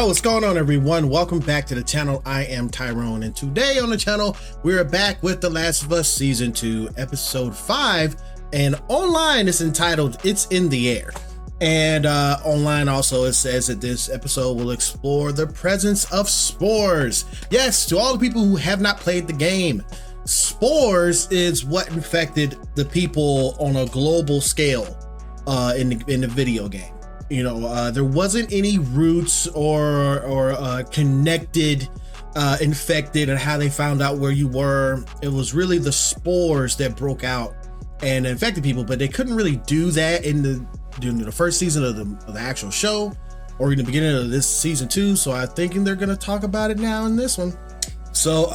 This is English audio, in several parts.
What's going on, everyone? Welcome back to the channel. I am Tyrone, and today on the channel we're back with The Last of Us Season 2 Episode 5, and online it's entitled It's in the Air. And online also it says that this episode will explore the presence of spores. Yes, to all the people who have not played the game, spores is what infected the people on a global scale in the video game. You know, there wasn't any roots or connected infected and how they found out where you were. It was really the spores that broke out and infected people, but they couldn't really do that during the first season of the actual show or in the beginning of this season 2. So I'm thinking they're going to talk about it now in this one. So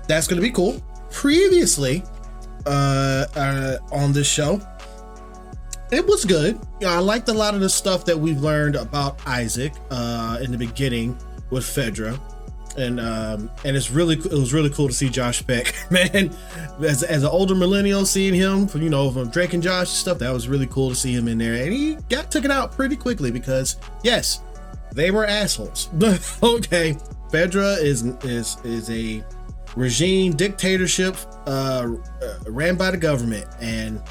that's going to be cool. Previously on this show, it was good. I liked a lot of the stuff that we've learned about Isaac in the beginning with Fedra, and it was really cool to see Josh Peck, man. As an older millennial, seeing him from Drake and Josh and stuff, that was really cool to see him in there, and he got taken out pretty quickly because yes, they were assholes. Okay, Fedra is a regime dictatorship ran by the government, and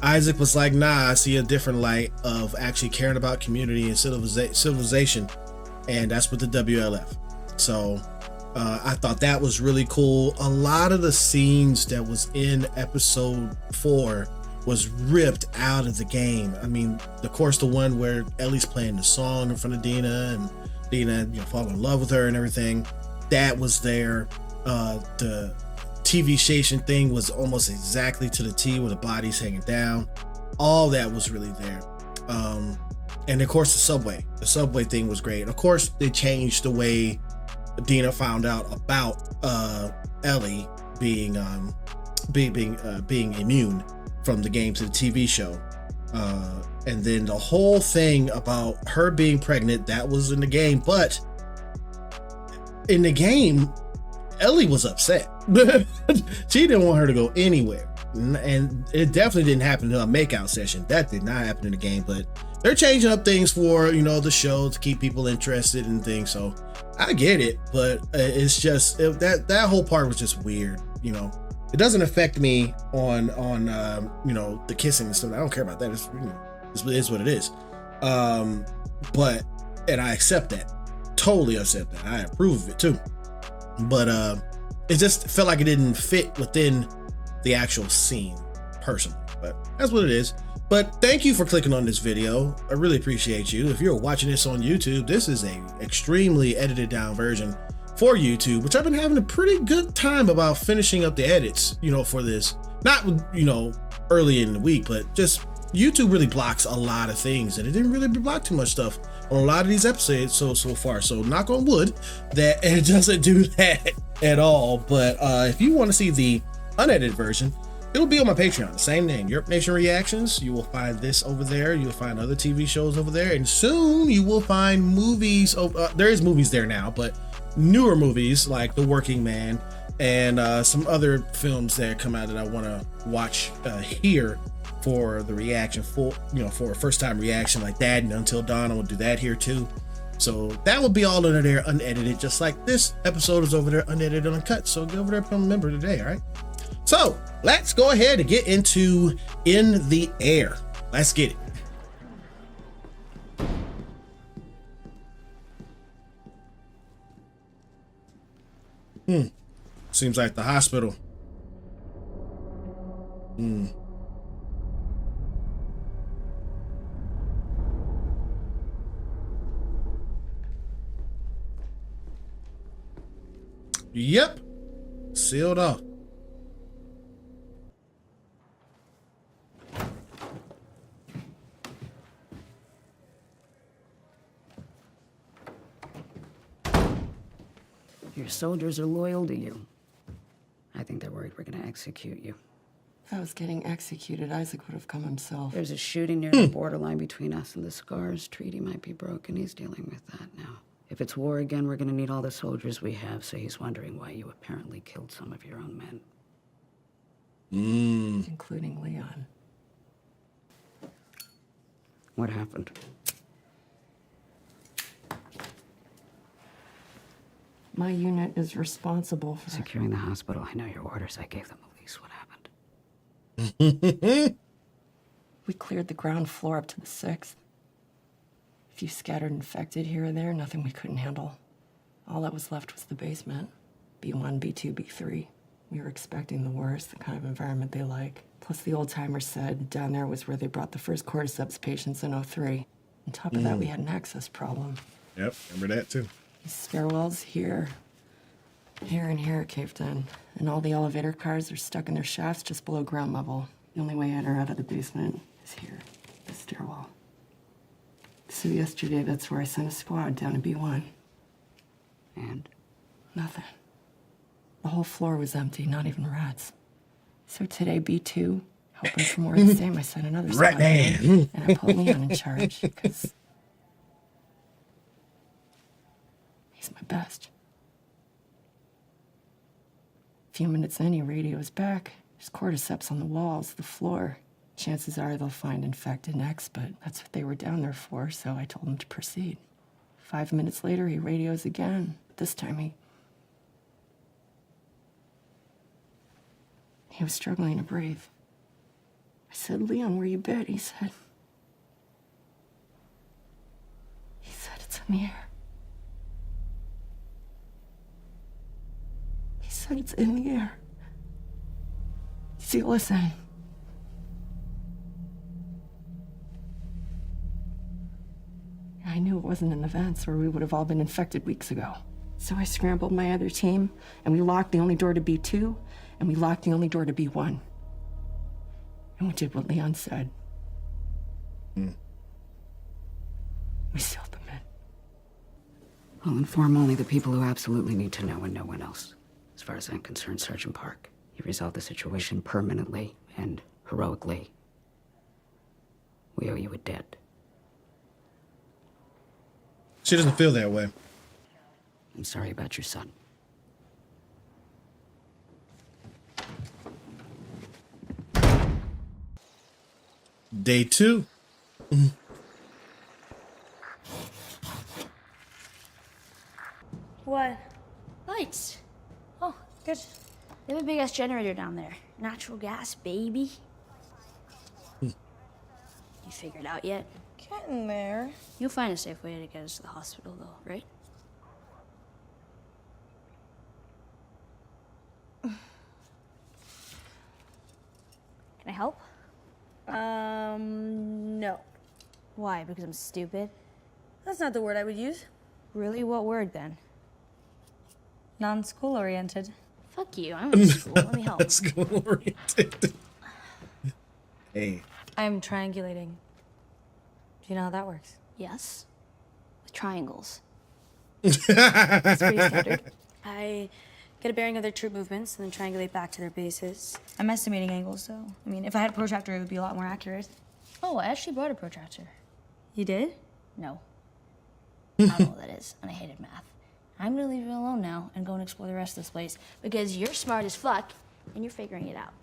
Isaac was like, nah, I see a different light of actually caring about community and civilization, and that's with the WLF. So I thought that was really cool. A lot of the scenes that was in episode 4 was ripped out of the game. I mean, of course, the one where Ellie's playing the song in front of Dina, and Dina fall in love with her and everything, that was there. The TV station thing was almost exactly to the T, with the bodies hanging down. All that was really there. And of course the subway thing was great. Of course they changed the way Dina found out about Ellie being immune from the game to the TV show. And then the whole thing about her being pregnant, that was in the game, but in the game Ellie was upset. She didn't want her to go anywhere, and it definitely didn't happen in a makeout session. That did not happen in the game, but they're changing up things for the show to keep people interested in things. So I get it, but it's just that whole part was just weird. It doesn't affect me on the kissing and stuff. I don't care about that. It is what it is. But I accept that. Totally accept that. I approve of it too. But it just felt like it didn't fit within the actual scene personally, but that's what it is. But thank you for clicking on this video. I really appreciate you. If you're watching this on YouTube, this is a extremely edited down version for YouTube, which I've been having a pretty good time about finishing up the edits, for this. Not, early in the week, but just YouTube really blocks a lot of things, and it didn't really block too much stuff on a lot of these episodes so far. So knock on wood that it doesn't do that at all. But if you want to see the unedited version, it'll be on my Patreon, the same name, YURP Nation Reactions. You will find this over there. You'll find other TV shows over there, and soon you will find movies. There is movies there now, but newer movies like The Working Man and some other films that come out that I want to watch here for the reaction, for a first time reaction like that, and Until Dawn, I will do that here too. So that will be all under there unedited, just like this episode is over there unedited and uncut. So go over there, become a member today. All right, so let's go ahead and get into In the Air. Let's get it. Seems like the hospital. Yep, sealed off. Your soldiers are loyal to you. I think they're worried we're gonna execute you. If I was getting executed, Isaac would have come himself. There's a shooting near the borderline between us and the Scars. Treaty might be broken. He's dealing with that now. If it's war again, we're gonna need all the soldiers we have, so he's wondering why you apparently killed some of your own men. Including Leon. What happened? My unit is responsible for... Securing the hospital. I know your orders. I gave them the lease. What happened? We cleared the ground floor up to the 6th. A few scattered infected here or there, nothing we couldn't handle. All that was left was the basement. B1, B2, B3. We were expecting the worst, the kind of environment they like. Plus the old-timers said down there was where they brought the first cordyceps patients in '03. On top of that, we had an access problem. Yep, remember that too. These stairwells here and here caved in. And all the elevator cars are stuck in their shafts just below ground level. The only way in or out of the basement is here, the stairwell. So yesterday, that's where I sent a squad down to B1. And? Nothing. The whole floor was empty, not even rats. So today, B2, hoping for more of the same, I sent another squad. Rat man. And I put Leon in charge, because he's my best. A few minutes in, he radios back. There's cordyceps on the walls, the floor. Chances are they'll find infected next, but that's what they were down there for, so I told him to proceed. 5 minutes later, he radios again. This time, he was struggling to breathe. I said, Leon, where you bit? He said, it's in the air. He said, it's in the air. See, listen. I knew it wasn't in the vents or we would have all been infected weeks ago. So I scrambled my other team, and we locked the only door to B2, and we locked the only door to B1. And we did what Leon said. We sealed them in. I'll inform only the people who absolutely need to know and no one else. As far as I'm concerned, Sergeant Park, you resolved the situation permanently and heroically. We owe you a debt. She doesn't feel that way. I'm sorry about your son. Day 2. What? Lights. Oh, good. They have a big ass generator down there. Natural gas, baby. You figured it out yet? Getting there. You'll find a safe way to get us to the hospital, though, right? Can I help? No. Why? Because I'm stupid? That's not the word I would use. Really? What word, then? Non-school oriented. Fuck you. I'm in school. Let me help. Let's go oriented. Hey. I'm triangulating. Do you know how that works? Yes? With triangles. It's pretty standard. I get a bearing of their troop movements and then triangulate back to their bases. I'm estimating angles, though. I mean, if I had a protractor, it would be a lot more accurate. Oh, I actually brought a protractor. You did? No. I don't know what that is, and I hated math. I'm gonna leave you alone now and go and explore the rest of this place because you're smart as fuck and you're figuring it out.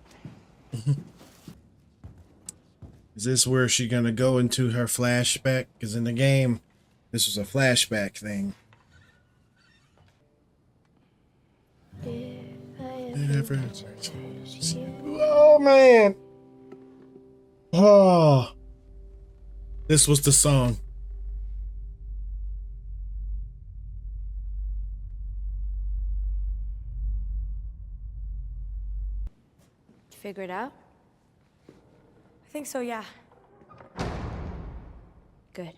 Is this where she gonna go into her flashback? Because in the game, this was a flashback thing. Oh man! Oh, this was the song. Did you figure it out? I think so, yeah. Good.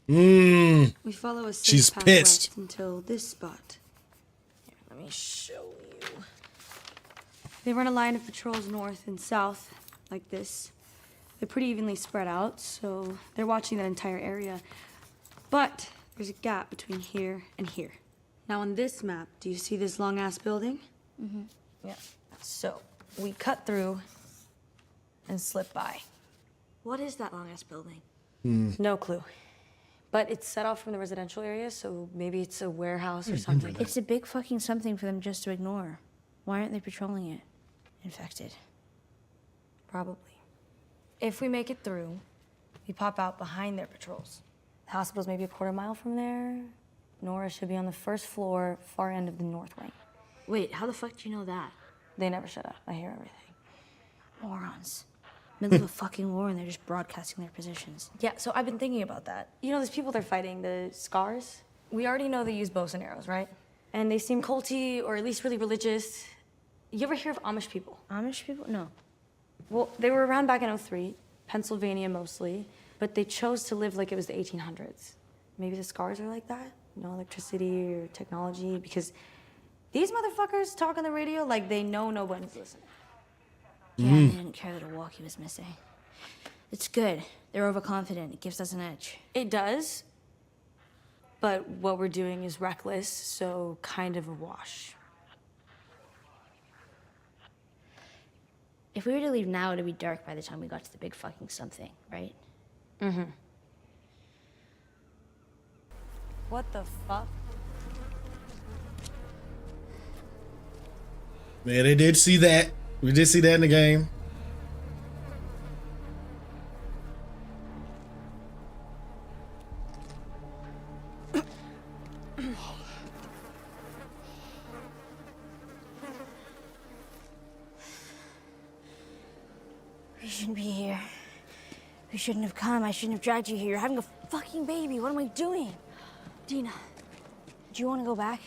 We follow a safe She's path pissed. west until this spot. Here, let me show you. They run a line of patrols north and south, like this. They're pretty evenly spread out, so they're watching that entire area. But there's a gap between here and here. Now on this map, do you see this long-ass building? Mm-hmm. Yeah. So we cut through and slip by. What is that long-ass building? No clue. But it's set off from the residential area, so maybe it's a warehouse or something. It's a big fucking something for them just to ignore. Why aren't they patrolling it? Infected. Probably. If we make it through, we pop out behind their patrols. The hospital's maybe a quarter mile from there, Nora should be on the first floor, far end of the north wing. Wait, how the fuck do you know that? They never shut up. I hear everything. Morons. Middle of a fucking war and they're just broadcasting their positions. Yeah, so I've been thinking about that. You know those people they're fighting, the Scars? We already know they use bows and arrows, right? And they seem culty, or at least really religious. You ever hear of Amish people? Amish people? No. Well, they were around back in '03, Pennsylvania mostly, but they chose to live like it was the 1800s. Maybe the Scars are like that? No electricity or technology, because these motherfuckers talk on the radio like they know nobody's listening. Yeah, they didn't care that a walkie was missing. It's good. They're overconfident. It gives us an edge. It does, but what we're doing is reckless, so kind of a wash. If we were to leave now, it'd be dark by the time we got to the big fucking something, right? Mm-hmm. What the fuck? Yeah, they did see that. We did see that in the game. We shouldn't be here. We shouldn't have come. I shouldn't have dragged you here. You're having a fucking baby. What am I doing? Dina, do you want to go back?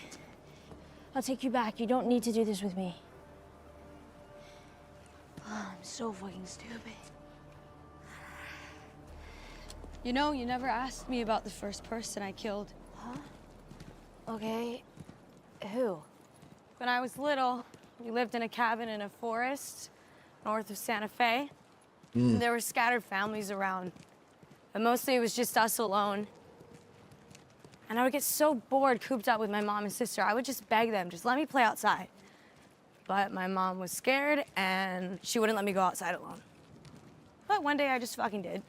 I'll take you back. You don't need to do this with me. Oh, I'm so fucking stupid. You know, you never asked me about the first person I killed. Huh? Okay. Who? When I was little, we lived in a cabin in a forest north of Santa Fe. And there were scattered families around, but mostly it was just us alone. And I would get so bored cooped up with my mom and sister, I would just beg them, just let me play outside. But my mom was scared and she wouldn't let me go outside alone. But one day I just fucking did.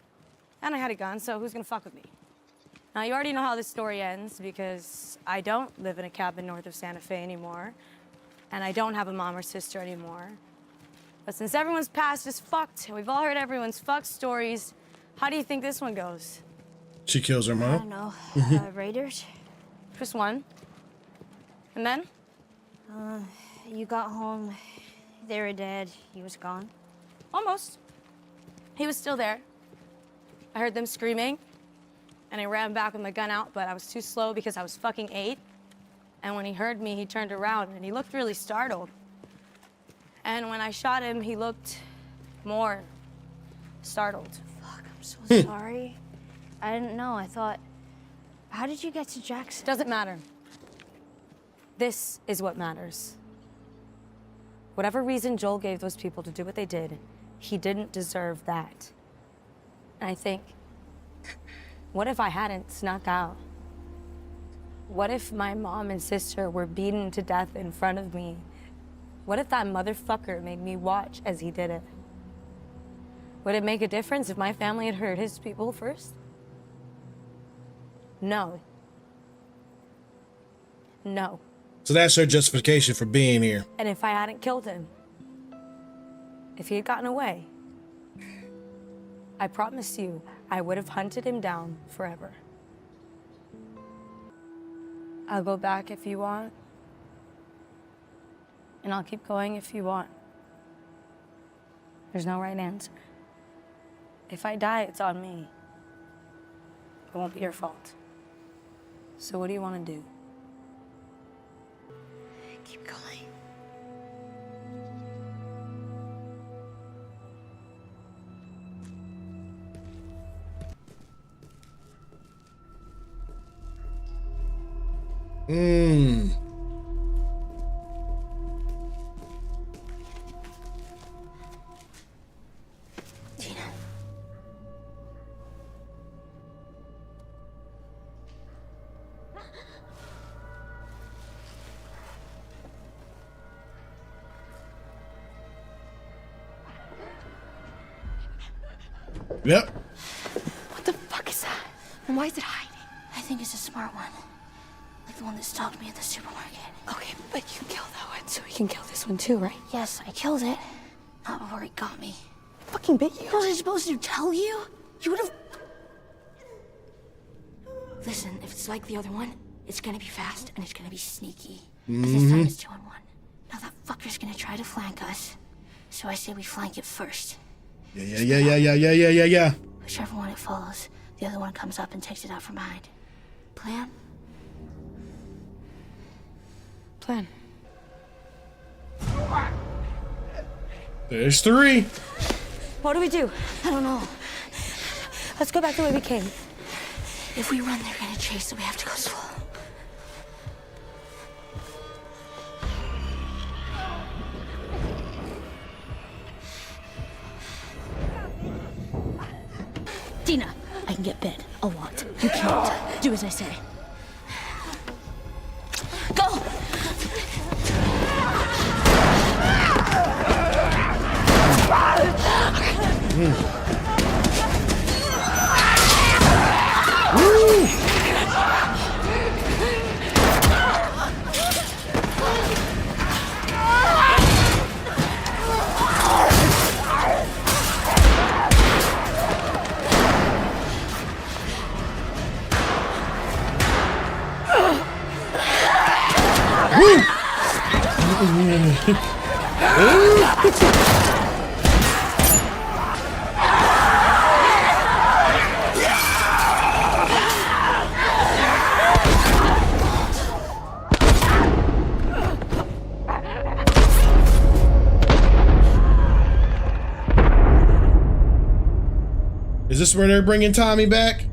And I had a gun, so who's gonna fuck with me? Now you already know how this story ends because I don't live in a cabin north of Santa Fe anymore. And I don't have a mom or sister anymore. But since everyone's past is fucked, and we've all heard everyone's fucked stories, how do you think this one goes? She kills her I mom. don't know. Raiders? Just one. And then? You got home. They were dead. He was gone. Almost. He was still there. I heard them screaming, and I ran back with my gun out, but I was too slow because I was fucking 8. And when he heard me, he turned around, and he looked really startled. And when I shot him, he looked more startled. Fuck, I'm so sorry. I didn't know. I thought... How did you get to Jackson? Doesn't matter. This is what matters. Whatever reason Joel gave those people to do what they did, he didn't deserve that. And I think, what if I hadn't snuck out? What if my mom and sister were beaten to death in front of me? What if that motherfucker made me watch as he did it? Would it make a difference if my family had heard his people first? No. No. So that's her justification for being here. And if I hadn't killed him, if he had gotten away, I promise you, I would have hunted him down forever. I'll go back if you want. And I'll keep going if you want. There's no right answer. If I die, it's on me. It won't be your fault. So what do you want to do? Keep going. Tina. Yep. What the fuck is that? And why is it hiding? I think it's a smart one. Like the one that stalked me at the supermarket. Okay, but you killed that one, so we can kill this one too, right? Yes, I killed it. Not before it got me. Fucking bit you. What was I supposed to tell you? You would have... Listen, if it's like the other one, It's gonna be fast and it's gonna be sneaky. Because this time it's 2 on 1. Now that fucker's gonna try to flank us. So I say we flank it first. Yeah. Whichever one it follows, the other one comes up and takes it out from behind. Plan? Plan. There's 3. What do we do? I don't know. Let's go back the way we came. If we run, they're gonna chase, so we have to go slow. Dina, I can get bit a lot. You can't. Do as I say. Go! Is this where they're bringing Tommy back?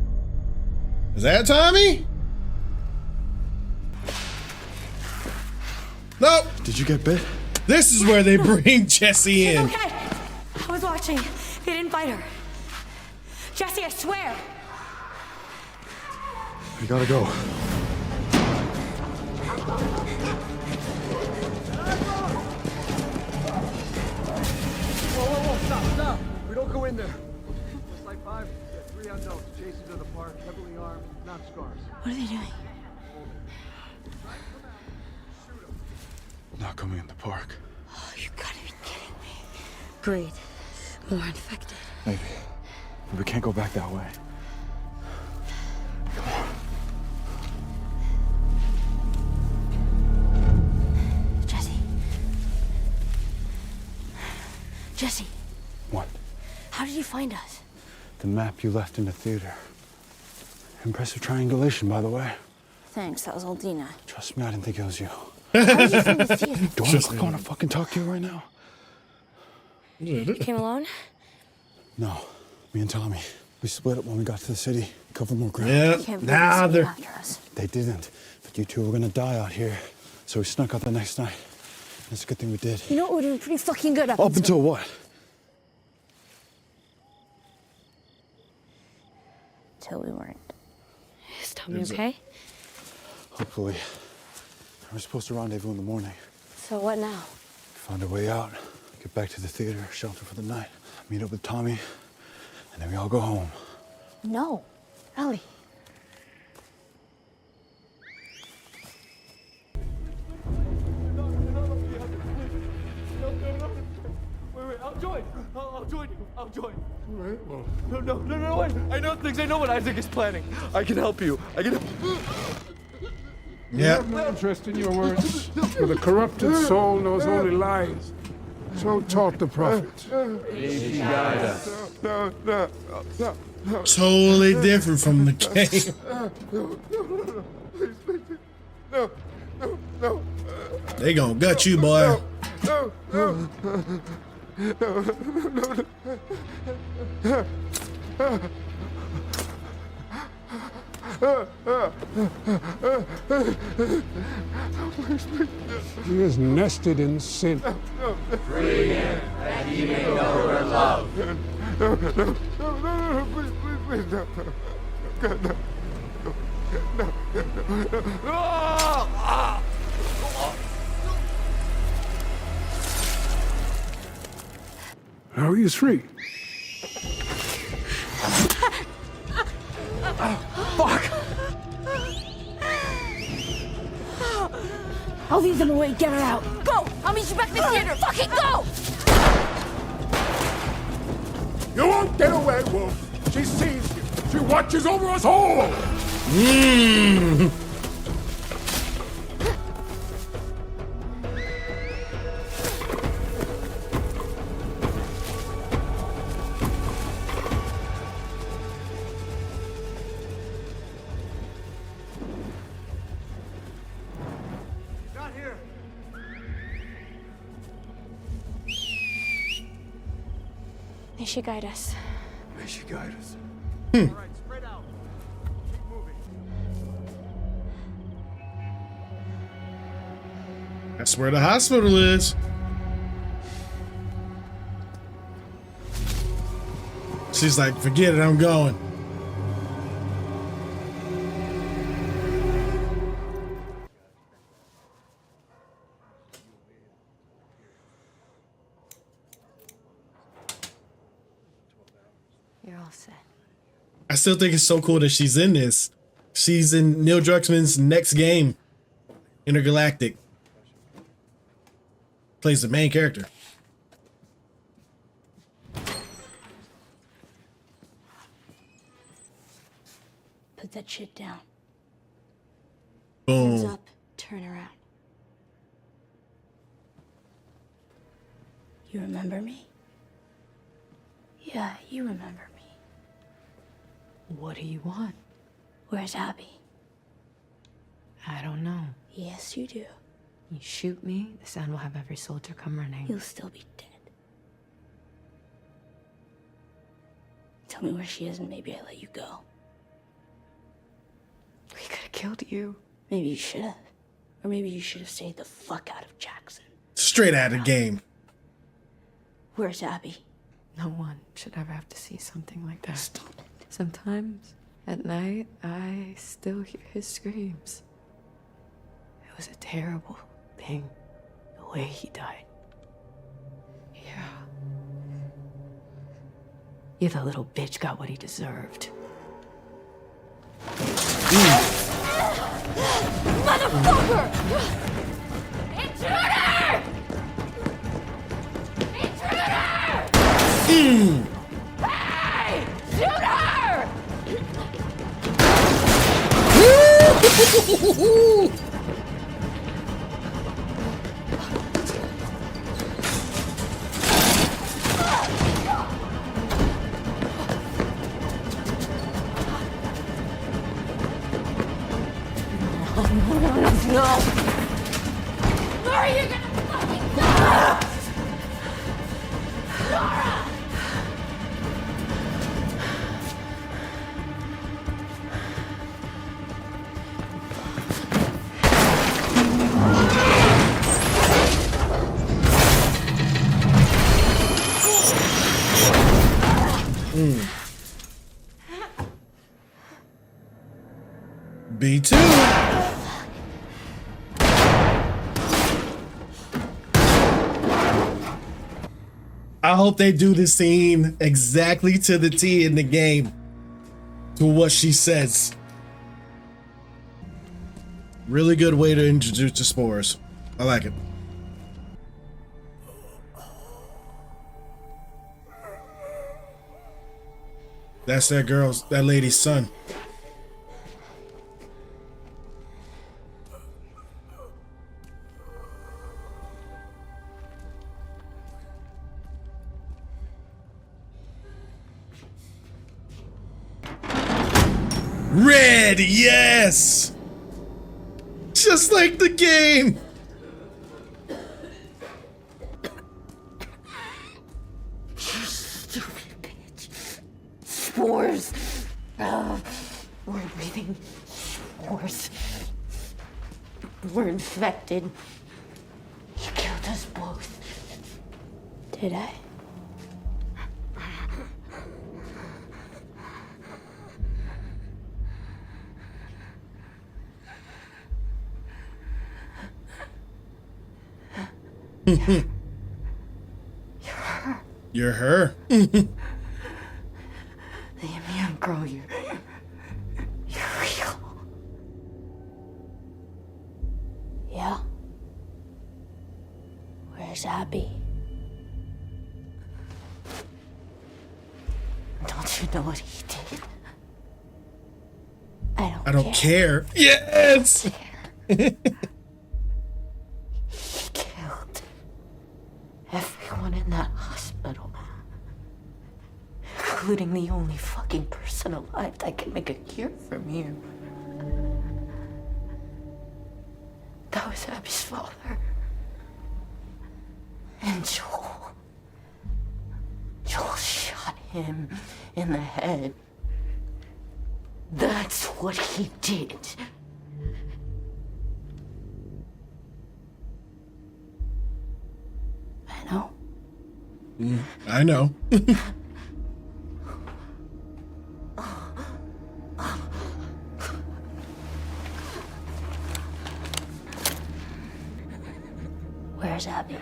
Is that Tommy? Nope. Did you get bit? This is where they bring Jesse in. Okay. I was watching. They didn't fight her. Jesse, I swear. We gotta go. Whoa, stop. We don't go in there. Just like 5, 3 unknowns chasing to the park, heavily armed, not scars. What are they doing? Not coming in the park. Oh, you gotta be kidding me. Great. More infected. Maybe. But we can't go back that way. Come on. Jesse, What? how did you find us? The map you left in the theater. Impressive triangulation, by the way. Thanks, that was old Dina. Trust me, I didn't think it was you. How did you find the theater? Do I want to fucking talk to you right now? You came alone? No. Me and Tommy. We split up when we got to the city. Cover more ground. Yeah. Can't believe Nah, they they're. after us. They didn't. But you two were gonna die out here. So we snuck out the next night. It's a good thing we did. You know what, we're doing pretty fucking good Up until what? Till we weren't. Is Tommy okay? Hopefully. We're supposed to rendezvous in the morning. So what now? Find a way out. Get back to the theater, shelter for the night. Meet up with Tommy. And then we all go home. No, Ellie. Wait, I'll join you. All right, well. No, wait. I know things. I know what Isaac is planning. I can help you. Yeah. No interest in your words, for the corrupted soul knows only lies. So taught the prophets. Totally different from the game. No. They gonna gut you, boy. He is nested in sin. Free him, that he may know her love. Please, no. God, no. Now he is free. I'll leave them away. Get her out. Go! I'll meet you back in the theater. Fucking go! You won't get away, Wolf. She sees you. She watches over us all. They should guide us. May she guide us. All right, spread out. Keep moving. That's where the hospital is. She's like, forget it, I'm going. You're all set. I still think it's so cool that she's in this. She's in Neil Druckmann's next game, Intergalactic. Plays the main character. Put that shit down. Boom. Hands up, turn around. You remember me? Yeah, you remember me. What do you want? Where's Abby? I don't know. Yes, you do. You shoot me, the sound will have every soldier come running. You'll still be dead. Tell me where she is and maybe I let you go. We could have killed you. Maybe you should have. Or maybe you should have stayed the fuck out of Jackson. Straight out of game. Where's Abby? No one should ever have to see something like that. Stop it. Sometimes, at night, I still hear his screams. It was a terrible thing, the way he died. Yeah. Yeah, the little bitch got what he deserved. Motherfucker! Intruder! Intruder! Hey! Shoot her! No! Where are you gonna fucking go? Laura! B2. I hope they do the scene exactly to the T in the game, to what she says. Really good way to introduce the spores. I like it. That's that lady's son. Red, yes! Just like the game! Stupid bitch. Spores. We're breathing spores. We're infected. You killed us both. Did I? You're her. The immune girl, you're real. Yeah. Where's Abby? Don't you know what he did? I don't care. Yes! He killed everyone in that hospital, including the only fucking person alive that can make a cure from you. That was Abby's father. And Joel. Joel shot him in the head. That's what he did. I know. I know. Where's Abby?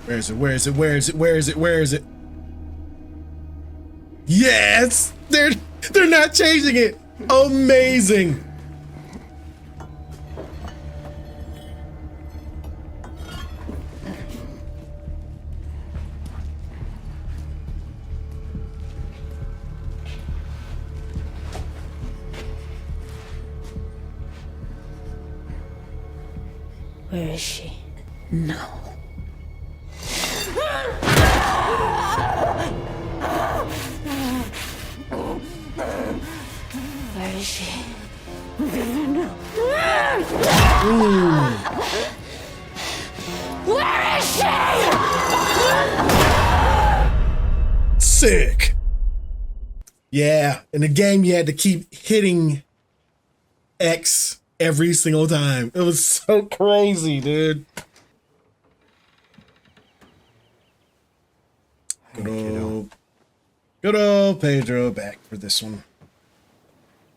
Where is it? Where is it? Where is it? Where is it? Where is it? Yes! They're not changing it. Amazing. Where is she? No. Where is she? Where is she? Sick. Yeah, in the game you had to keep hitting X every single time. It was so crazy, dude. Good old Pedro back for this one.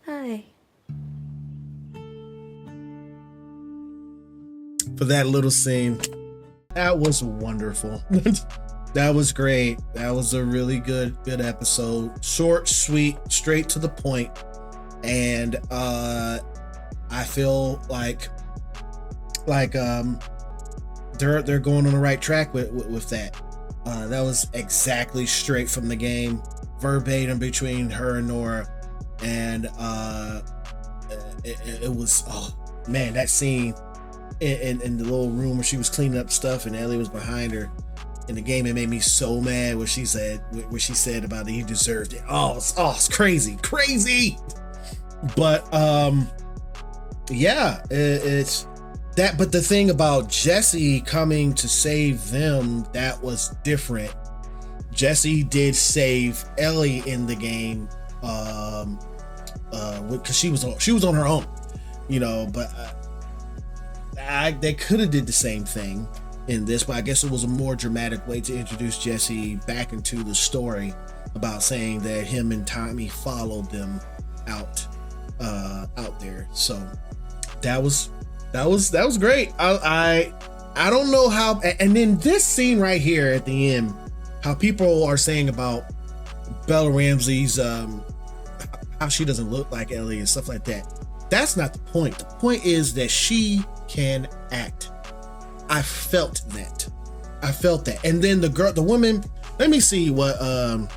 Hi. For that little scene. That was wonderful. That was great. That was a really good episode. Short, sweet, straight to the point. And I feel like they're going on the right track with that. That was exactly straight from the game, verbatim between her and Nora, and it was, oh man, that scene in the little room where she was cleaning up stuff and Ellie was behind her. In the game, it made me so mad what she said about it. He deserved it. It's crazy. But yeah, it's that. But the thing about Jesse coming to save them, that was different. Jesse did save Ellie in the game, because she was on her own, you know. But they could have did the same thing in this, but I guess it was a more dramatic way to introduce Jesse back into the story, about saying that him and Tommy followed them out there. So that was great. I don't know how, and then this scene right here at the end, how people are saying about Bella Ramsey's how she doesn't look like Ellie and stuff like that. That's not the point. The point is that she can act. I felt that. And then the woman, let me see the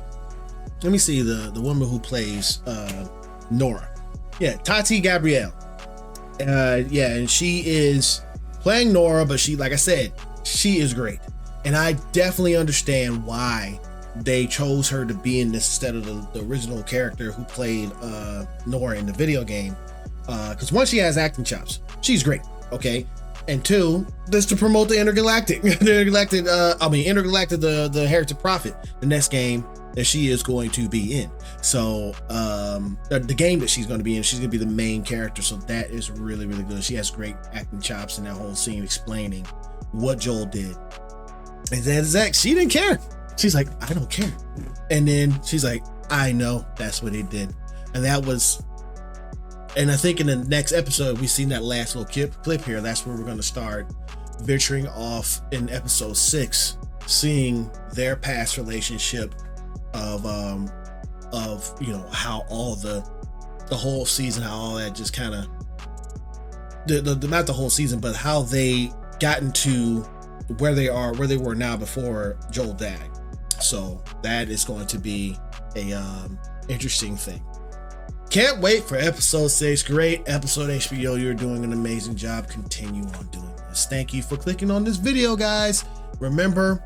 woman who plays Nora. Yeah, Tati Gabrielle. And she is playing Nora, but she, like I said, she is great. And I definitely understand why they chose her to be in this instead of the original character who played Nora in the video game. Because one, she has acting chops. She's great, okay? And two, this to promote the Intergalactic, the Heretic Prophet, the next game that she is going to be in. So the game that she's going to be in, she's going to be the main character. So that is really, really good. She has great acting chops in that whole scene explaining what Joel did. And then Zach, she didn't care. She's like, I don't care. And then she's like, I know that's what he did. And that was, and I think in the next episode, we've seen that last little clip here. That's where we're going to start venturing off in episode 6, seeing their past relationship of you know, how all the whole season, how all that just kind of not the whole season, but how they got into where they were now before Joel died. So that is going to be a interesting thing. Can't wait for episode 6. Great episode, HBO. You're doing an amazing job. Continue on doing this. Thank you for clicking on this video, guys. Remember,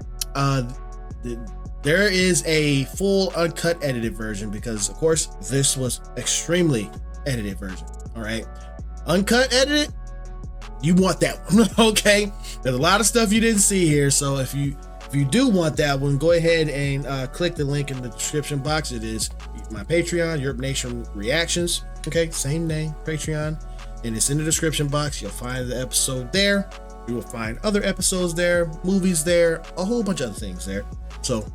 there is a full uncut edited version, because of course this was extremely edited version. All right, uncut edited, you want that one. Okay, there's a lot of stuff you didn't see here, so if you do want that one, go ahead and click the link in the description box. It is my Patreon, YURP Nation Reactions. Okay, same name, Patreon, and it's in the description box. You'll find the episode there. You will find other episodes there, movies there, a whole bunch of other things there. So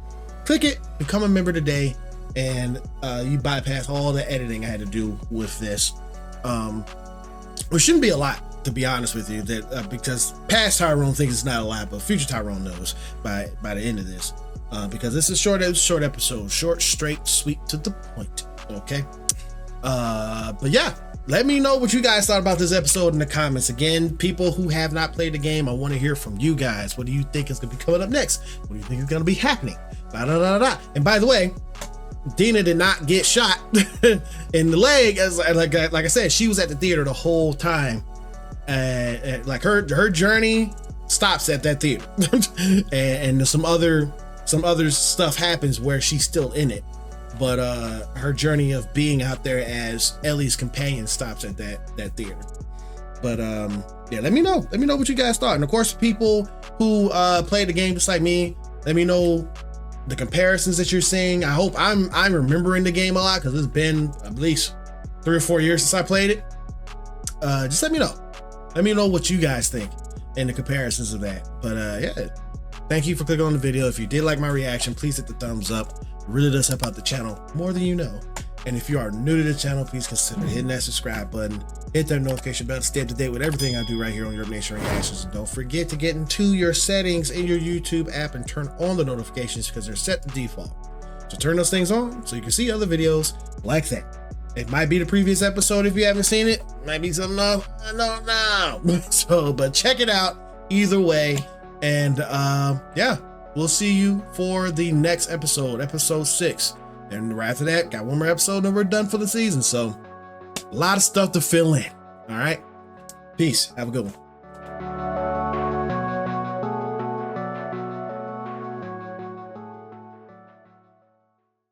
click it, become a member today, and you bypass all the editing I had to do with this. Which shouldn't be a lot, to be honest with you, that because past Tyrone thinks it's not a lot, but future Tyrone knows by the end of this, because this is short episode, short, straight, sweet, to the point. Okay, but yeah, let me know what you guys thought about this episode in the comments. Again, people who have not played the game, I want to hear from you guys. What do you think is going to be coming up next? What do you think is going to be happening? And by the way, Dina did not get shot in the leg, as like I said, she was at the theater the whole time. Like her journey stops at that theater, and some other stuff happens where she's still in it, but her journey of being out there as Ellie's companion stops at that theater. But yeah, let me know what you guys thought, and of course, people who played the game just like me, let me know the comparisons that you're seeing. I hope I'm remembering the game a lot, because it's been at least 3 or 4 years since I played it. Just let me know what you guys think and the comparisons of that. But yeah, thank you for clicking on the video. If you did like my reaction, please hit the thumbs up. It really does help out the channel more than you know. And if you are new to the channel, please consider hitting that subscribe button, hit that notification bell to stay up to date with everything I do right here on YURP Nation Reactions. And don't forget to get into your settings in your YouTube app and turn on the notifications, because they're set to default. So turn those things on so you can see other videos like that. It might be the previous episode if you haven't seen it. It might be something else. I don't know. So, but check it out either way. And yeah, we'll see you for the next episode, episode 6. And right after that, got one more episode and we're done for the season. So a lot of stuff to fill in. All right. Peace. Have a good one.